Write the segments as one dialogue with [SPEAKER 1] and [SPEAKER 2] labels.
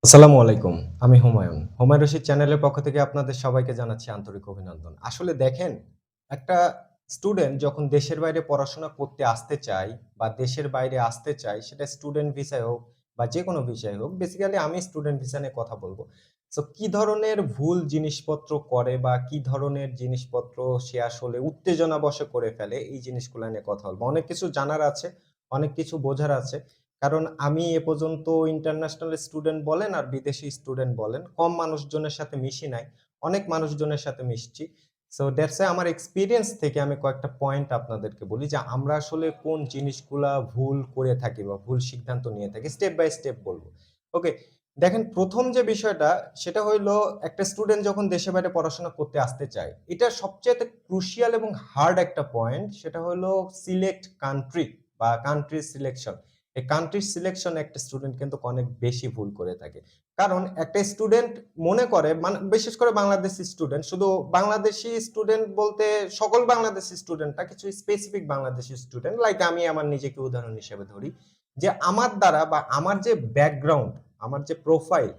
[SPEAKER 1] আসসালামু আলাইকুম। আমি হুমায়ুন। হুমায়ুন রশিদ চ্যানেলের পক্ষ থেকে আপনাদের সবাইকে জানাচ্ছি আন্তরিক অভিনন্দন। আসলে দেখেন, একটা স্টুডেন্ট যখন দেশের বাইরে পড়াশোনা করতে আসতে চায় বা দেশের বাইরে আসতে চায়, সেটা স্টুডেন্ট ভিসায় হোক বা যেকোনো ভিসায় হোক, বেসিক্যালি আমি স্টুডেন্ট ভিসা নিয়ে কথা বলব। সো কি ধরনের ভুল জিনিসপত্র করে বা কি ধরনের জিনিসপত্র সে আসলে উত্তেজনাবশে করে ফেলে, এই জিনিসগুলা নিয়ে কথা বলব। অনেক কিছু জানার আছে, অনেক কিছু বোঝার আছে। কারণ আমি এ পর্যন্ত ইন্টারন্যাশনাল স্টুডেন্ট বলেন আর বিদেশি স্টুডেন্ট বলেন, কম মানুষজনের সাথে মিশি নাই। অনেক মানুষজনের সাথে মিশছি। সো দ্যাটস ওয়াই আমার এক্সপেরিয়েন্স থেকে আমি কয়েকটা পয়েন্ট আপনাদেরকে বলি যে আমরা আসলে কোন জিনিসগুলা ভুল করে থাকি বা ভুল সিদ্ধান্ত নিয়ে থাকি। স্টেপ বাই স্টেপ বলব। ওকে, দেখেন ১ম যে বিষয়টা সেটা হইলো একটা স্টুডেন্ট যখন দেশের বাইরে পড়াশোনা করতে আসতে চায়, এটা সবচাইতে ক্রুশিয়াল এবং হার্ড একটা পয়েন্ট সেটা হলো সিলেক্ট কান্ট্রি বা কান্ট্রি সিলেকশন। এই কান্ট্রি সিলেকশন একটা স্টুডেন্ট কিন্তু অনেক বেশি ভুল করে থাকে। কারণ একটা স্টুডেন্ট মনে করে বিশেষ করে বাংলাদেশী স্টুডেন্ট, শুধু বাংলাদেশী স্টুডেন্ট বলতে সকল বাংলাদেশী স্টুডেন্ট না, কিছু স্পেসিফিক বাংলাদেশী স্টুডেন্ট লাইক আমি আমার নিজেকে উদাহরণ হিসেবে ধরি যে আমার দ্বারা বা আমার যে ব্যাকগ্রাউন্ড, আমার যে প্রোফাইল,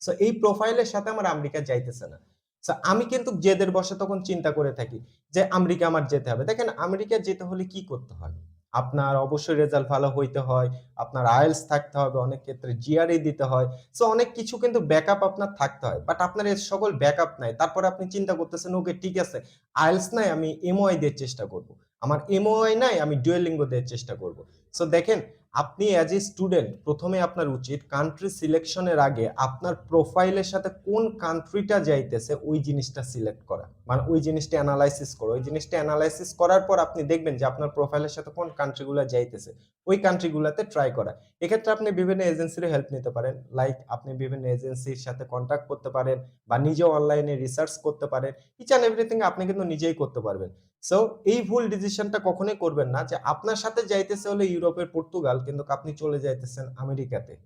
[SPEAKER 1] সো এই প্রোফাইলের সাথে আমার আমেরিকা যাইতেছে না। সো আমি কিন্তু জেদের বশে তখন চিন্তা করে থাকি যে আমেরিকা আমার যেতে হবে। দেখেন, আমেরিকা যেতে হলে কি করতে হয়? আপনার অবশ্যই রেজাল্ট ভালো হইতে হয়, আপনার আইএলটিএস থাকতে হবে, অনেক ক্ষেত্রে জিআরই দিতে হয়। সো অনেক কিছু কিন্তু ব্যাকআপ আপনার থাকতে হয়। বাট আপনার এর সকল ব্যাকআপ নাই। তারপরে আপনি চিন্তা করতেছেন, ওকে ঠিক আছে, আইএলটিএস নাই, আমি এমওআই দিয়ে চেষ্টা করব। আমার এমওআই নাই, আমি ডুয়োলিঙ্গো দিয়ে চেষ্টা করব। সো দেখেন, আপনি অ্যাজ এ স্টুডেন্ট ১ম এ আপনার উচিত কান্ট্রি সিলেকশন এর আগে আপনার প্রোফাইলের সাথে কোন কান্ট্রিটা যাইতেছে ওই জিনিসটা সিলেক্ট করা। মানে ওই জিনিসটা এনালাইসিস করা। ওই জিনিসটা এনালাইসিস করার পর আপনি দেখবেন যে আপনার প্রোফাইলের সাথে কোন কান্ট্রি গুলা যাইতেছে। ওই কান্ট্রি গুলাতে ট্রাই করা। এক্ষেত্রে আপনি বিভিন্ন এজেন্সির হেল্প নিতে পারেন। লাইক আপনি বিভিন্ন এজেন্সির সাথে কনট্যাক্ট করতে পারেন বা নিজেও অনলাইনে রিসার্চ করতে পারেন। ইচ অ্যান্ড এভরিথিং আপনি কিন্তু নিজেই করতে পারবেন। সো এই ভুল ডিসিশনটা কখনোই করবেন না যে আপনার সাথে যাইতেছে হলো ইউরোপের পর্তুগাল, কিন্তু আপনি চলে যাইতেছেন আমেরিকাতে।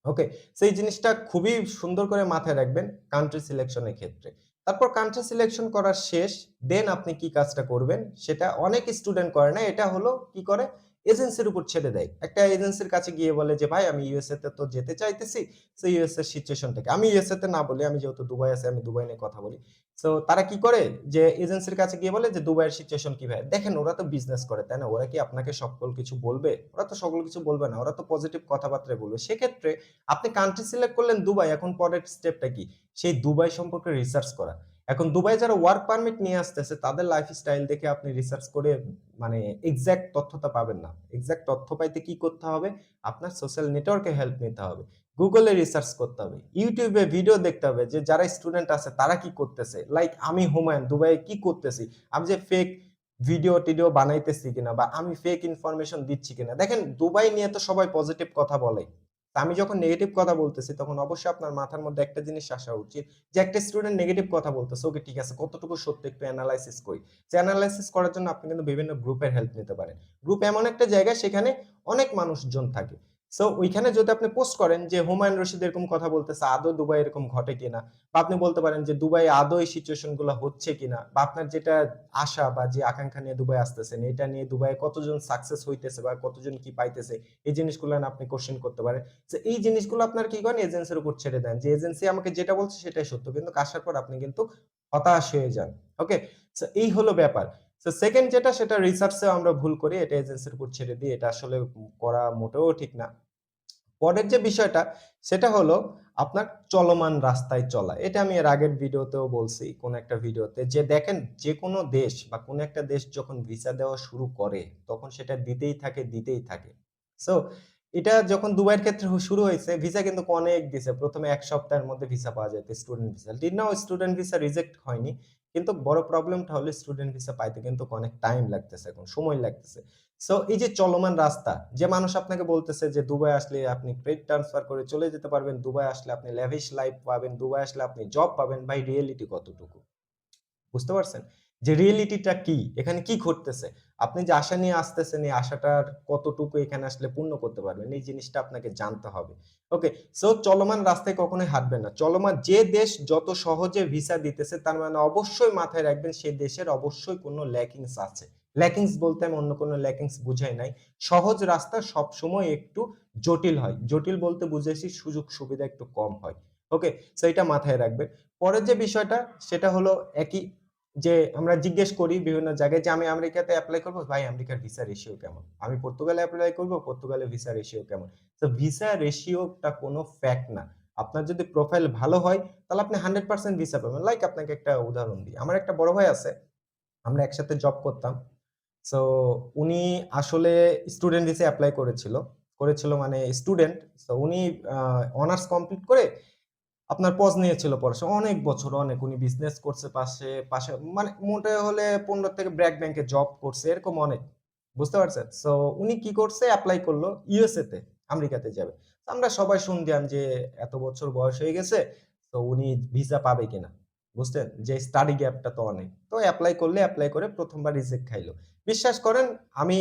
[SPEAKER 1] ওকে? সো এই জিনিসটা খুবই সুন্দর করে মাথায় রাখবেন কান্ট্রি সিলেকশন এর ক্ষেত্রে। তারপর কান্ট্রি সিলেকশন করা শেষ, দেন আপনি কি কাজটা করবেন সেটা অনেক স্টুডেন্ট করে না। এটা হলো কি করে, এজেন্সির উপর ছেড়ে দেয়। একটা এজেন্সির কাছে গিয়ে বলে যে, "ভাই আমি ইউএসএ তে তো যেতে চাইতেছি। সো ইউএসএ এর সিচুয়েশনটা কি?" আমি ইউএসএ তে না বলি, আমি যেহেতু দুবাই আছি আমি দুবাই নিয়ে কথা বলি। সো তারা কি করে যে এজেন্সির কাছে গিয়ে বলে যে, "দুবাইয়ের সিচুয়েশন কি ভাই?" দেখেন, ওরা তো বিজনেস করে, তাই না? ওরা কি আপনাকে সকল কিছু বলবে? ওরা তো সকল কিছু বলবে না। ওরা তো পজিটিভ কথাবার্তাই বলবে। সেক্ষেত্রে আপনি কান্ট্রি সিলেক্ট করলেন দুবাই। এখন পরের স্টেপটা কি? সেই দুবাই সম্পর্কে রিসার্চ করা। এখন দুবাই যারা ওয়ার্ক পারমিট নিয়ে আসতেছে তাদের লাইফস্টাইল দেখে আপনি রিসার্চ করে মানে এক্সাক্ট তথ্যটা পাবেন না। এক্সাক্ট তথ্য পাইতে কি করতে হবে? আপনার সোশ্যাল নেটওয়ার্কে হেল্প নিতে হবে। Google এ রিসার্চ করতে হবে। YouTube এ ভিডিও দেখতে হবে যে যারা স্টুডেন্ট আছে তারা কি করতেছে। লাইক আমি হুমায়ুন দুবাইয়ে কি করতেছি? আমি যে ফেক ভিডিও-টিডিও বানাইতেছি কিনা বা আমি ফেক ইনফরমেশন দিচ্ছি কিনা। দেখেন, দুবাই নিয়ে তো সবাই পজিটিভ কথা বলে। তা আমি যখন নেগেটিভ কথা বলতেছি তখন অবশ্যই আপনার মাথার মধ্যে একটা জিনিস আসা উচিত যে একটা স্টুডেন্ট নেগেটিভ কথা বলতেছে, ওকে ঠিক আছে, কতটুকু সত্য একটু এনালাইসিস করি। যে এনালাইসিস করার জন্য আপনি কিন্তু বিভিন্ন গ্রুপের হেল্প নিতে পারেন। গ্রুপ এমন একটা জায়গা সেখানে অনেক মানুষজন থাকে। সো ওইখানে যদি আপনি পোস্ট করেন যে হুমায়ুন রশিদ এরকম কথা বলতেছে, আদৌ দুবাই এরকম ঘটে কিনা? বা আপনি বলতে পারেন যে দুবাই আদৌ এই সিচুয়েশন গুলা হচ্ছে কিনা? বা আপনার যেটা আশা বা যে আকাঙ্ক্ষা নিয়ে দুবাই আসতেছেন, এটা নিয়ে দুবাইয়ে কতজন সাকসেস হইতেছে বা কতজন কি পাইতেছে? এই জিনিসগুলা না আপনি কোয়েশ্চেন করতে পারেন। সো এই জিনিসগুলো আপনার কি করেন, এজেন্সির উপর ছেড়ে দেন। যে এজেন্সি আমাকে যেটা বলছে সেটাই সত্য। কিন্তু আসার পর আপনি কিন্তু হতাশ হয়ে যান। ওকে? সো এই হলো ব্যাপার। সো 2nd যেটা সেটা রিসার্চ এও আমরা ভুল করি। এটা এজেন্সির উপর ছেড়ে দিই। এটা আসলে করা মোটেও ঠিক না। পরের যে বিষয়টা সেটা হলো আপনার চলমান রাস্তায় চলা। এটা আমি এর আগের ভিডিওতেও বলছি, কোন একটা ভিডিওতে যে দেখেন, যেকোনো দেশ বা কোন একটা দেশ যখন ভিসা দেওয়া শুরু করে তখন সেটা দিতেই থাকে, দিতেই থাকে। সো এটা যখন দুবাইয়ের ক্ষেত্রে শুরু হয়েছে, ভিসা কিন্তু অনেক দিছে। ১ম এ ১ সপ্তাহের মধ্যে ভিসা পাওয়া যেত, স্টুডেন্ট ভিসা। ঠিক না, স্টুডেন্ট ভিসা রিজেক্ট হয়নি। কিন্তু বড় প্রবলেমটা হলো স্টুডেন্ট ভিসা পাইতে কিন্তু অনেক টাইম লাগতেছে, এখন সময় লাগতেছে। সো এই যে চলমান রাস্তা, যে মানুষ আপনাকে বলতেছে যে দুবাই আসলে আপনি ক্রেডিট ট্রান্সফার করে চলে যেতে পারবেন, দুবাই আসলে আপনি ল্যাভিশ লাইফ পাবেন, দুবাই আসলে আপনি জব পাবেন, ভাই রিয়েলিটি কতটুকু? বুঝতে পারছেন? যে রিয়েলিটিটা কি? এখানে কি ঘটতেছে? আপনি যে আশা নিয়ে আসতেছেন, এই আশাটার কতটুকু এখানে আসলে পূর্ণ করতে পারবেন? এই জিনিসটা আপনাকে জানতে হবে। ওকে? সো চলমান রাস্তায় কখনোই হাঁটবেন না। চলমান যে দেশ যত সহজে ভিসা দিতেছে তার মানে অবশ্যই মাথায় রাখবেন সে দেশের অবশ্যই কোনো ল্যাকিংস আছে। ল্যাকিংস বলতে আমি অন্য কোনো ল্যাকিংস বুঝাই নাই। সহজ রাস্তা সবসময় একটু জটিল হয়। জটিল বলতে বুঝেছি সুযোগ সুবিধা একটু কম হয়। ওকে? সো এটা মাথায় রাখবেন। পরের যে বিষয়টা সেটা হলো একই যে আমরা জিজ্ঞেস করি বিভিন্ন জায়গায় যে আমি আমেরিকাতে এপ্লাই করব, ভাই আমেরিকার ভিসা রেশিও কেমন? আমি পর্তুগালে এপ্লাই করব, পর্তুগালের ভিসা রেশিও কেমন? তো ভিসা রেশিওটা কোনো ফ্যাক্ট না। আপনার যদি প্রোফাইল ভালো হয় তাহলে আপনি 100% ভিসা পাবেন। লাইক আপনাকে একটা উদাহরণ দিই। আমার একটা বড় ভাই আছে। আমরা একসাথে জব করতাম। সো উনি আসলে স্টুডেন্ট ভিসায় এপ্লাই করেছিল। করেছিল মানে স্টুডেন্ট। সো উনি আ অনার্স কমপ্লিট করে আপনার পজ নিয়েছিল পড়াশোনা। অনেক বছর অনেক। উনি বিজনেস করছে পাশে মানে মোটে হলে ১৫ থেকে ব্র্যাক ব্যাংকে জব করছে এরকম অনেক। বুঝতে পারছেন? সো উনি কি করছে এপ্লাই করল ইউএসএ তে, আমেরিকাতে যাবে। তো আমরা সবাই শুনতাম যে এত বছর বয়স হয়ে গেছে। তো উনি ভিসা পাবে কিনা? বুঝছেন? যে স্টাডি গ্যাপটা তো অনেক। তো এপ্লাই করলে এপ্লাই করে ১ম বার রিজেক্ট খাইল। বিশ্বাস করেন আমি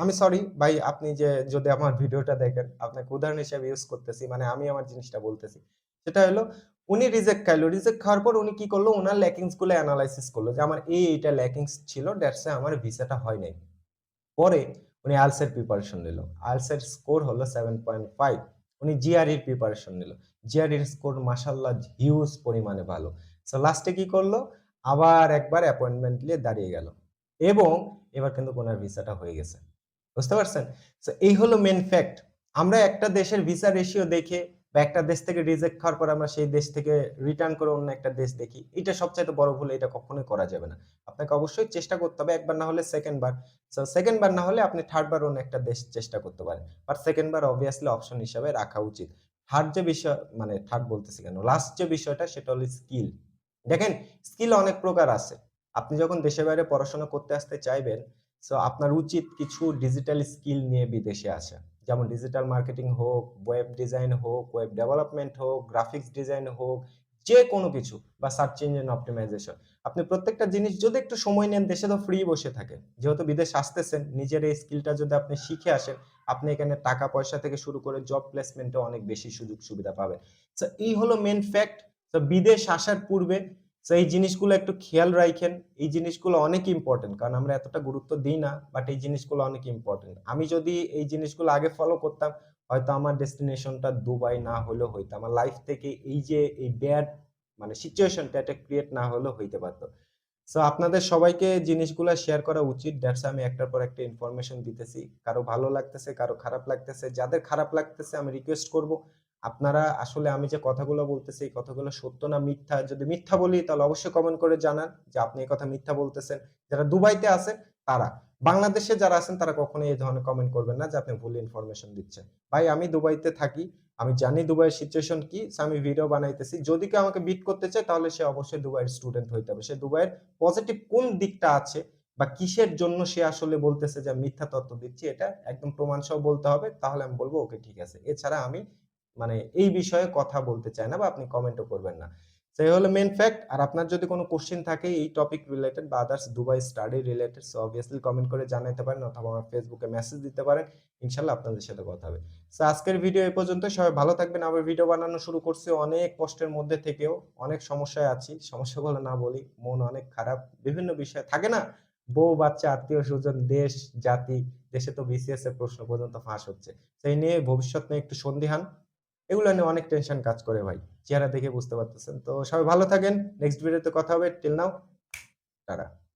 [SPEAKER 1] আমি সরি ভাই আপনি যে যদি আমার ভিডিওটা দেখেন, আপনাকে উদাহরণ হিসেবে ইউস করতেছি। মানে আমি আমার জিনিসটা বলতেছি। সেটা হলো উনি রিজেক্ট খাইলো। রিজেক্ট খাওয়ার পর উনি কি করলো? উনার ল্যাকিংস গুলো এনালাইসিস করলো যে আমার এইটা ল্যাকিংস ছিল। দ্যাটস ওয়াই আমার ভিসাটা হয় নাই। পরে উনি IELTS এর প্রিপারেশন নিল। IELTS এর স্কোর হলো 7.5 উনি জিআরই এর প্রিপারেশন নিল। জিআরই এর স্কোর মাশাআল্লাহ হিউজ পরিমাণে ভালো। সো লাস্টে কি করলো? আবার একবার অ্যাপয়েন্টমেন্ট নিয়ে দাঁড়িয়ে গেল। এবং এবার কিন্তু উনার ভিসাটা হয়ে গেছে। বুঝতে পারছেন? সো এই হলো মেইন ফ্যাক্ট। আমরা একটা দেশের ভিসা রেশিও দেখে বা একটা দেশ থেকে রিজেক্ট খাওয়ার পর আমরা সেই দেশ থেকে রিটার্ন করে অন্য একটা দেশ দেখি। এটা সবচাইতে বড় ভুল। এটা কখনোই করা যাবে না। আপনাকে অবশ্যই চেষ্টা করতে হবে। একবার না হলে সেকেন্ড বার। সো সেকেন্ড বার না হলে আপনি থার্ড বার অন্য একটা দেশ চেষ্টা করতে পারেন। But second bar obviously option হিসাবে রাখা উচিত। থার্ড যে বিষয় মানে থার্ড বলতেছি কেন? লাস্ট যে বিষয়টা সেটা হলো স্কিল। দেখেন স্কিল অনেক প্রকার আছে। আপনি যখন দেশের বাইরে পড়াশোনা করতে আসতে চাইবেন, সো আপনার উচিত কিছু ডিজিটাল স্কিল নিয়ে বিদেশে আসা। যেমন ডিজিটাল মার্কেটিং হোক, ওয়েব ডিজাইন হোক, ওয়েব ডেভেলপমেন্ট হোক, গ্রাফিক্স ডিজাইন হোক, যেকোনো কিছু বা সার্চ ইঞ্জিন অপ্টিমাইজেশন। আপনি প্রত্যেকটা জিনিস যদি একটু সময় নেন, দেশে তো ফ্রি বসে থাকেন। যেহেতু বিদেশ আসতেছেন, নিজের এই স্কিলটা যদি আপনি শিখে আসেন, আপনি এখানে টাকা পয়সা থেকে শুরু করে জব প্লেসমেন্টে অনেক বেশি সুযোগ সুবিধা পাবেন। সো এই হলো মেইন ফ্যাক্ট। সো বিদেশ আসার পূর্বে সো এই জিনিসগুলো একটু খেয়াল রাইখেন। এই জিনিসগুলো অনেক ইম্পোর্টেন্ট। কারণ আমরা এতটা গুরুত্ব দেই না। বাট এই জিনিসগুলো অনেক ইম্পোর্টেন্ট। আমি যদি এই জিনিসগুলো আগে ফলো করতাম, হয়তো আমার ডেস্টিনেশনটা দুবাই না হলেও হইতো। আমার লাইফ থেকে এই যে এই ব্যাড মানে সিচুয়েশনটা এটা ক্রিয়েট না হলেও হইতে পারত। সো আপনাদের সবাইকে জিনিসগুলা শেয়ার করা উচিত। দ্যাটস আমি একটার পর একটা ইনফরমেশন দিতেছি। কারো ভালো লাগতেছে, কারো খারাপ লাগতেছে। যাদের খারাপ লাগতেছে আমি রিকোয়েস্ট করব, আপনারা আসলে আমি যে কথাগুলো বলতেছি এই কথাগুলো সত্য না মিথ্যা? যদি মিথ্যা বলি তাহলে অবশ্যই কমেন্ট করে জানান যে আপনি এই কথা মিথ্যা বলতেছেন। যারা দুবাইতে আছেন তারা। বাংলাদেশে যারা আছেন তারা কখনোই এই ধরনের কমেন্ট করবেন না যে আপনি ভুল ইনফরমেশন দিচ্ছেন। ভাই আমি দুবাইতে থাকি। আমি জানি দুবাইয়ের সিচুয়েশন কি। সো আমি ভিডিও বানাইতেছি। যদি কেউ আমাকে বিট করতে চায় তাহলে সে অবশ্যই দুবাইয়ের স্টুডেন্ট হইতে হবে। সে দুবাইয়ের পজিটিভ কোন দিকটা আছে বা কিসের জন্য সে আসলে বলতেছে যে আমি মিথ্যা তথ্য দিচ্ছি এটা একদম প্রমাণ সহ বলতে হবে। তাহলে আমি বলব ওকে ঠিক আছে। এছাড়া আমি মানে এই বিষয়ে কথা বলতে চাই না বা আপনি কমেন্টও করবেন না। সো এই হলো মেইন ফ্যাক্ট। আর আপনার যদি কোন কোয়েশ্চেন থাকে এই টপিক রিলেটেড বা others Dubai study related so obviously comment করে জানাইতে পারেন অথবা আমার ফেসবুকে মেসেজ দিতে পারেন। ইনশাআল্লাহ আপনাদের সাথে কথা হবে। সো আজকের ভিডিও এই পর্যন্ত। সবাই ভালো থাকবেন। আবার ভিডিও বানানো শুরু করছি অনেক কষ্টের মধ্যে থেকেও। অনেক সমস্যায় আছি। সমস্যাগুলো না বলি। মন অনেক খারাপ। বিভিন্ন বিষয় থাকে না? বউ, বাচ্চা, আত্মীয়স্বজন, দেশ, জাতি। দেশে তো বিসিএস এর প্রশ্ন পর্যন্ত ফাঁস হচ্ছে। সেই নিয়ে ভবিষ্যৎ নিয়ে একটু সন্দিহান। এগুলো নিয়ে অনেক টেনশন কাজ করে ভাই। চেহারা দেখে বুঝতে পারতেছেন। তো সবাই ভালো থাকেন। নেক্সট ভিডিওতে কথা হবে। Till now tata.